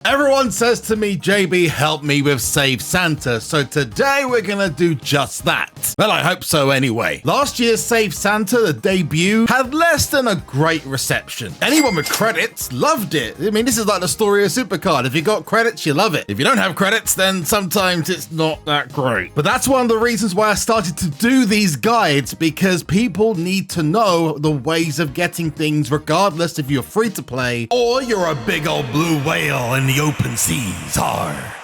Everyone says to me, JB, help me with Save Santa, so today we're gonna do just that. Well, I hope so anyway. Last year's Save Santa, the debut, had less than a great reception. Anyone with credits loved it. I mean, this is like the story of SuperCard. If you got credits, you love it. If you don't have credits, then sometimes it's not that great. But that's one of the reasons why I started to do these guides, because people need to know the ways of getting things regardless if you're free to play or you're a big old blue whale in the open seas.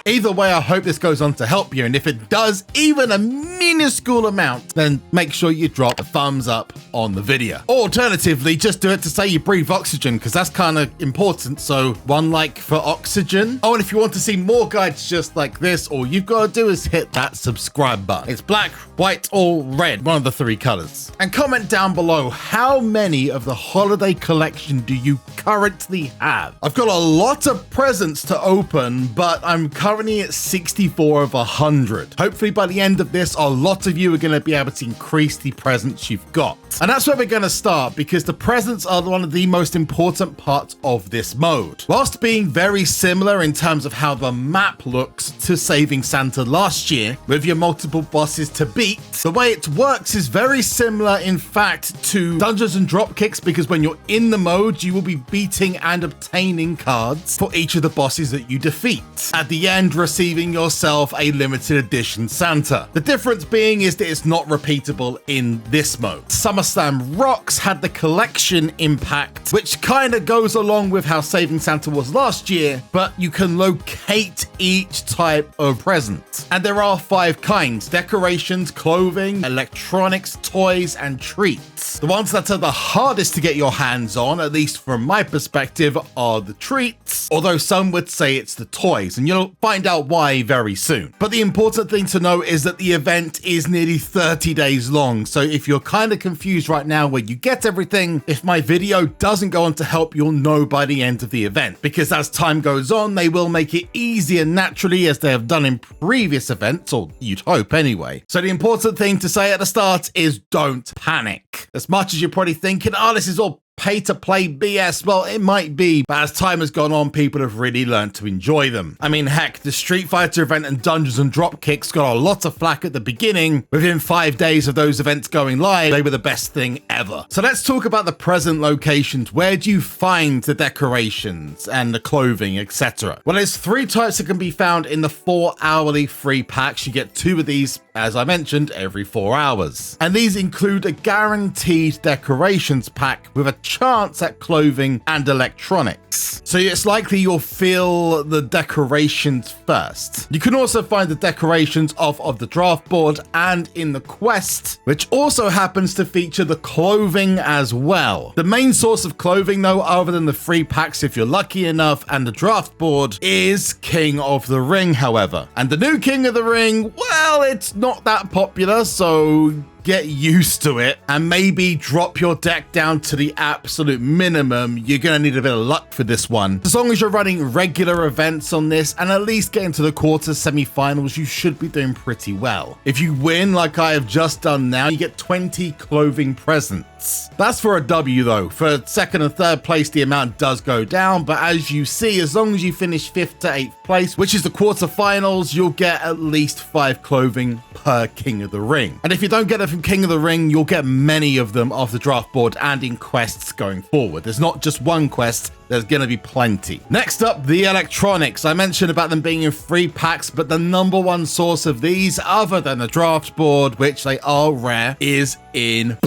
Either way, I hope this goes on to help you, and if it does even a minuscule amount, then make sure you drop a thumbs up on the video. Or alternatively, just do it to say you breathe oxygen, because that's kind of important. So one like for oxygen. Oh, and if you want to see more guides just like this, all you've got to do is hit that subscribe button. It's black, white, or red, one of the three colors. And comment down below, how many of the holiday collection do you currently have? I've got a lot of presents to open, but I'm currently at 64 of 100. Hopefully by the end of this, a lot of you are going to be able to increase the presents you've got. And that's where we're going to start, because the presents are one of the most important parts of this mode. Whilst being very similar in terms of how the map looks to Saving Santa last year, with your multiple bosses to beat, the way it works is very similar, in fact, to Dungeons and Dropkicks, because when you're in the mode, you will be beating and obtaining cards for each of the bosses that you defeat. At the end, receiving yourself a limited edition Santa. The difference being is that it's not repeatable in this mode. SummerSlam Rocks had the collection impact, which kind of goes along with how Saving Santa was last year, but you can locate each type of present. And there are 5 kinds: decorations, clothing, electronics, toys, and treats. The ones that are the hardest to get your hands on, at least from my perspective, are the treats, although some would say it's the toys, and you'll find out why very soon. But the important thing to know is that the event is nearly 30 days long, so if you're kind of confused right now where you get everything, if my video doesn't go on to help, you'll know by the end of the event, because as time goes on, they will make it easier naturally, as they have done in previous events, or you'd hope anyway. So the important thing to say at the start is don't panic. As much as you're probably thinking, oh, this is all pay-to-play BS, well, it might be, but as time has gone on, people have really learned to enjoy them. I mean, heck, the Street Fighter event and Dungeons and Dropkicks got a lot of flack at the beginning. Within 5 days of those events going live, they were the best thing ever. So let's talk about the present locations. Where do you find the decorations and the clothing, etc.? Well, there's 3 types that can be found in the 4 hourly free packs. You get 2 of these, as I mentioned, every 4 hours. And these include a guaranteed decorations pack with a chance at clothing and electronics. So it's likely you'll feel the decorations first. You can also find the decorations off of the draft board and in the quest, which also happens to feature the clothing as well. The main source of clothing, though, other than the free packs if you're lucky enough and the draft board, is King of the Ring, however. And the new King of the Ring, well, it's not that popular, so get used to it and maybe drop your deck down to the absolute minimum. You're gonna need a bit of luck for this one. As long as you're running regular events on this and at least getting to the quarters, semi-finals, you should be doing pretty well. If you win like I have just done now, you get 20 clothing presents. That's for a W though. For 2nd and 3rd place, the amount does go down, but as you see, as long as you finish 5th to 8th place, which is the quarterfinals, you'll get at least 5 clothing per King of the Ring. And if you don't get it from King of the Ring, you'll get many of them off the draft board and in quests going forward. There's not just one quest, there's going to be plenty. Next up, the electronics. I mentioned about them being in free packs, but the number one source of these, other than the draft board, which they are rare, is in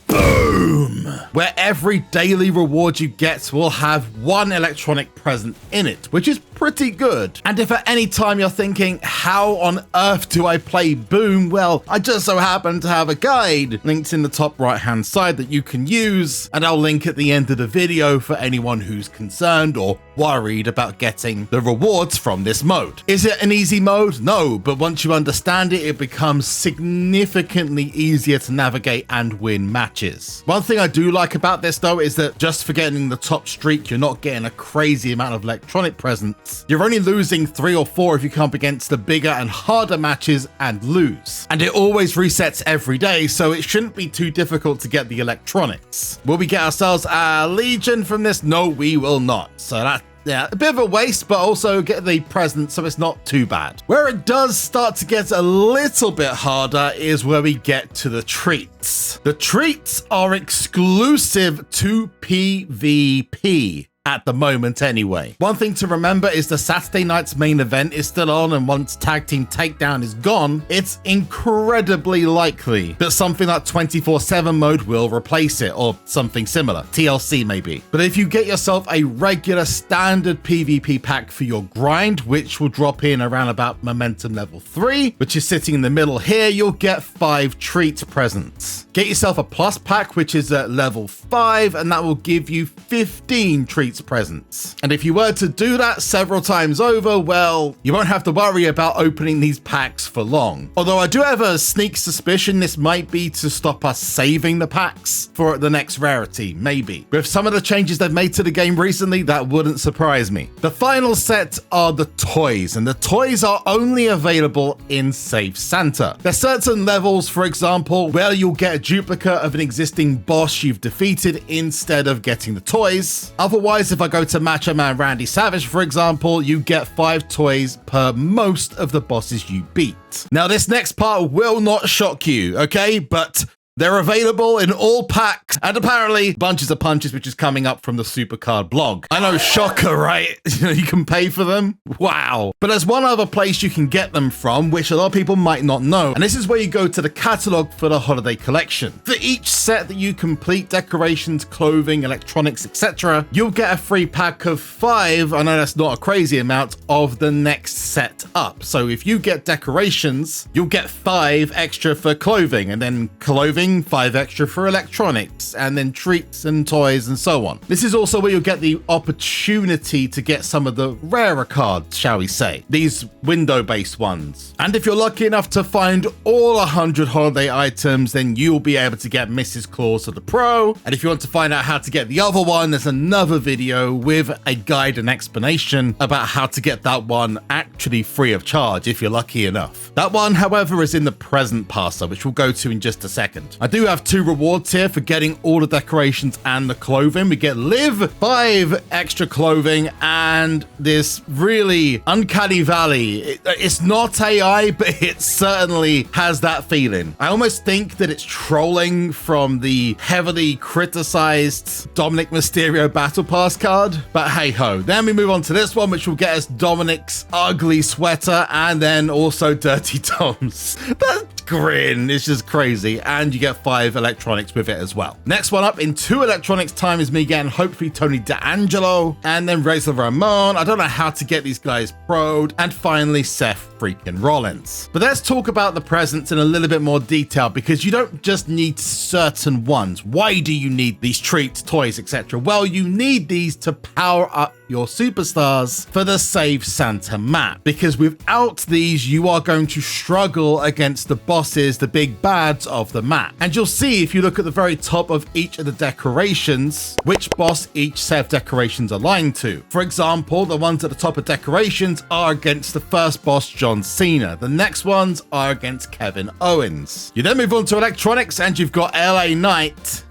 Boom, where every daily reward you get will have 1 electronic present in it, which is pretty good. And if at any time you're thinking, how on earth do I play Boom? Well, I just so happen to have a guide linked in the top right hand side that you can use, and I'll link at the end of the video for anyone who's concerned or worried about getting the rewards from this mode. Is it an easy mode? No, but once you understand it, it becomes significantly easier to navigate and win matches. One thing I do like about this though is that just for getting the top streak, you're not getting a crazy amount of electronic presents. You're only losing 3 or 4 if you come up against the bigger and harder matches and lose. And it always resets every day, so it shouldn't be too difficult to get the electronics. Will we get ourselves a Legion from this? No, we will not. So yeah, a bit of a waste, but also get the present, so it's not too bad. Where it does start to get a little bit harder is where we get to the treats. The treats are exclusive to PvP. At the moment anyway. One thing to remember is the Saturday night's main event is still on, and once Tag Team Takedown is gone, it's incredibly likely that something like 24/7 mode will replace it, or something similar, TLC maybe. But if you get yourself a regular standard PvP pack for your grind, which will drop in around about momentum level 3, which is sitting in the middle here, you'll get 5 treat presents. Get yourself a plus pack, which is at level 5, and that will give you 15 treats presents. And if you were to do that several times over, well, you won't have to worry about opening these packs for long. Although I do have a sneak suspicion this might be to stop us saving the packs for the next rarity, maybe. With some of the changes they've made to the game recently, that wouldn't surprise me. The final set are the toys, and the toys are only available in Save Santa. There's certain levels, for example, where you'll get a duplicate of an existing boss you've defeated instead of getting the toys. Otherwise, if I go to Macho Man Randy Savage, for example, you get 5 toys per most of the bosses you beat. Now, this next part will not shock you, okay? But they're available in all packs, and apparently Bunches of Punches, which is coming up from the SuperCard blog. I know, shocker, right? You can pay for them? Wow. But there's one other place you can get them from, which a lot of people might not know, and this is where you go to the catalog for the holiday collection. For each set that you complete, decorations, clothing, electronics, etc., you'll get a free pack of 5, I know that's not a crazy amount, of the next set up. So if you get decorations, you'll get 5 extra for clothing, and then clothing 5 extra for electronics, and then treats and toys and so on. This is also where you'll get the opportunity to get some of the rarer cards, shall we say, these window-based ones. And if you're lucky enough to find all 100 holiday items, then you'll be able to get Mrs. Claus of the Pro. And if you want to find out how to get the other one, there's another video with a guide and explanation about how to get that one actually free of charge if you're lucky enough. That one, however, is in the present passer, which we'll go to in just a second. I do have 2 rewards here for getting all the decorations and the clothing. We get Liv 5 extra clothing and this really uncanny valley. It's not AI, but it certainly has that feeling. I almost think that it's trolling from the heavily criticized Dominic Mysterio Battle Pass card, but hey ho. Then we move on to this one, which will get us Dominic's ugly sweater and then also Dirty Tom's. That grin is just crazy, and you get 5 electronics with it as well. Next one up in 2 electronics time is me getting hopefully Tony D'Angelo, and then Razor Ramon. I don't know how to get these guys pro'd, and finally Seth freaking Rollins. But let's talk about the presents in a little bit more detail, because you don't just need certain ones. Why do you need these treats, toys, etc.? Well, you need these to power up your superstars for the Save Santa map, because without these you are going to struggle against the bosses, the big bads of the map. And you'll see if you look at the very top of each of the decorations which boss each set of decorations align to. For example, the ones at the top of decorations are against the first boss, John Cena. The next ones are against Kevin Owens. You then move on to electronics and you've got LA Knight.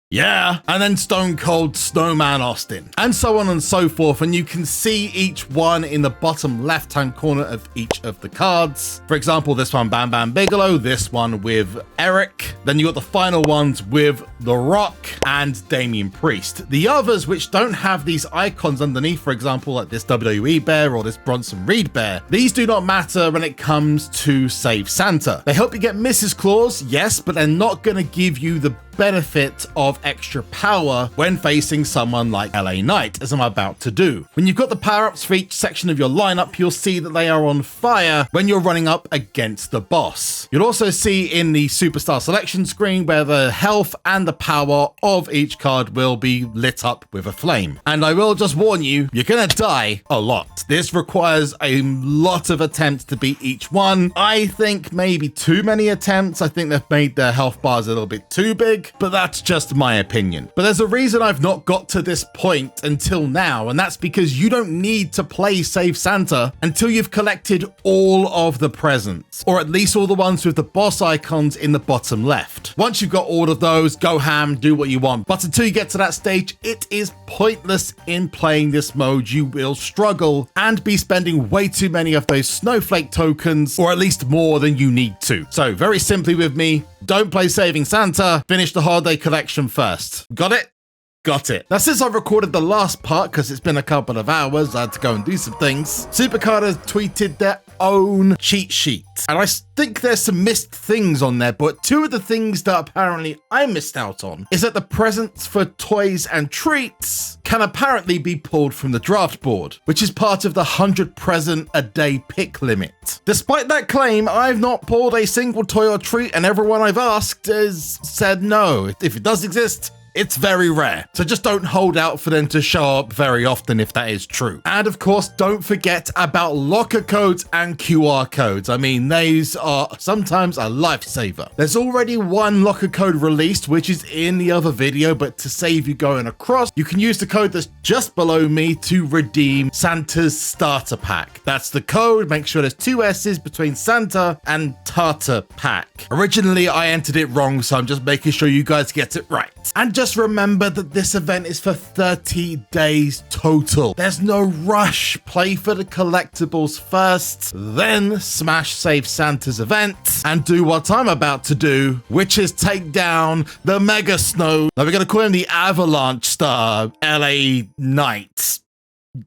Yeah, and then Stone Cold Snowman Austin, and so on and so forth, and you can see each one in the bottom left-hand corner of each of the cards. For example, this one, Bam Bam Bigelow, this one with Eric, then you got the final ones with The Rock and Damian Priest. The others which don't have these icons underneath, for example, like this WWE bear or this Bronson Reed bear, these do not matter when it comes to Save Santa. They help you get Mrs. Claus, yes, but they're not going to give you the benefit of extra power when facing someone like LA Knight, as I'm about to do. When you've got the power-ups for each section of your lineup, you'll see that they are on fire when you're running up against the boss. You'll also see in the superstar selection screen where the health and the power of each card will be lit up with a flame. And I will just warn you, you're gonna die a lot. This requires a lot of attempts to beat each one. I think maybe too many attempts. I think they've made their health bars a little bit too big. gimmick, but that's just my opinion. But there's a reason I've not got to this point until now, and that's because you don't need to play Save Santa until you've collected all of the presents, or at least all the ones with the boss icons in the bottom left. Once you've got all of those, go ham, do what you want. But until you get to that stage, it is pointless in playing this mode. You will struggle and be spending way too many of those snowflake tokens, or at least more than you need to. So very simply with me, don't play Saving Santa, finish the holiday collection first. Got it? Got it. Now, since I've recorded the last part, because it's been a couple of hours, I had to go and do some things, SuperCard has tweeted their own cheat sheet. And I think there's some missed things on there, but two of the things that apparently I missed out on is that the presents for toys and treats can apparently be pulled from the draft board, which is part of the 100 present a day pick limit. Despite that claim, I've not pulled a single toy or treat, and everyone I've asked has said no. If it does exist, it's very rare, so just don't hold out for them to show up very often if that is true. And of course, don't forget about locker codes and QR codes. I mean, these are sometimes a lifesaver. There's already one locker code released, which is in the other video, but to save you going across, you can use the code that's just below me to redeem Santa's starter pack. That's the code. Make sure there's 2 S's between Santa and Tartar Pack. Originally, I entered it wrong, so I'm just making sure you guys get it right. And just remember that this event is for 30 days total. There's no rush. Play for the collectibles first, then smash Save Santa's event and do what I'm about to do, which is take down the Mega Snow. Now we're going to call him the Avalanche Star LA Knight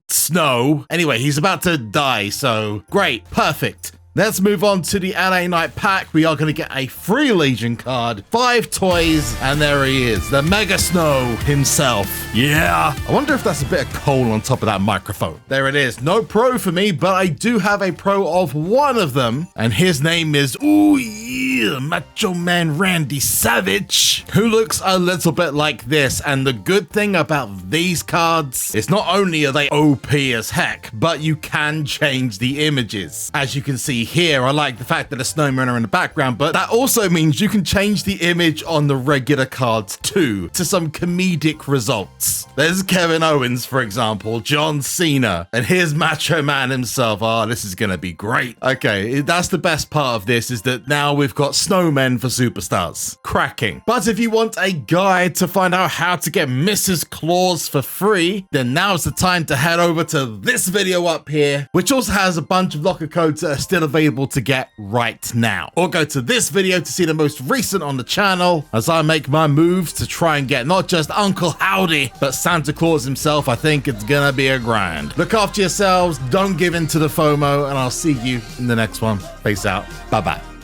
Snow. Anyway, he's about to die, so great, perfect. Let's move on to the LA Knight pack. We are going to get a free Legion card, 5 toys, and there he is, the Mega Snow himself. Yeah. I wonder if that's a bit of coal on top of that microphone. There it is. No pro for me, but I do have a pro of one of them, and his name is, ooh yeah, Macho Man Randy Savage, who looks a little bit like this. And the good thing about these cards is not only are they OP as heck, but you can change the images. As you can see here, I like the fact that the snowmen are in the background, but that also means you can change the image on the regular cards too, to some comedic results. There's Kevin Owens, for example, John Cena, and here's Macho Man himself. Oh, this is gonna be great. Okay, that's the best part of this, is that now we've got snowmen for superstars. Cracking. But if you want a guide to find out how to get Mrs. Claus for free, then now's the time to head over to this video up here, which also has a bunch of locker codes that are still available to get right now. Or go to this video to see the most recent on the channel as I make my moves to try and get not just Uncle Howdy, but Santa Claus himself. I think it's gonna be a grind. Look after yourselves, don't give in to the FOMO, and I'll see you in the next one. Peace out. Bye-bye.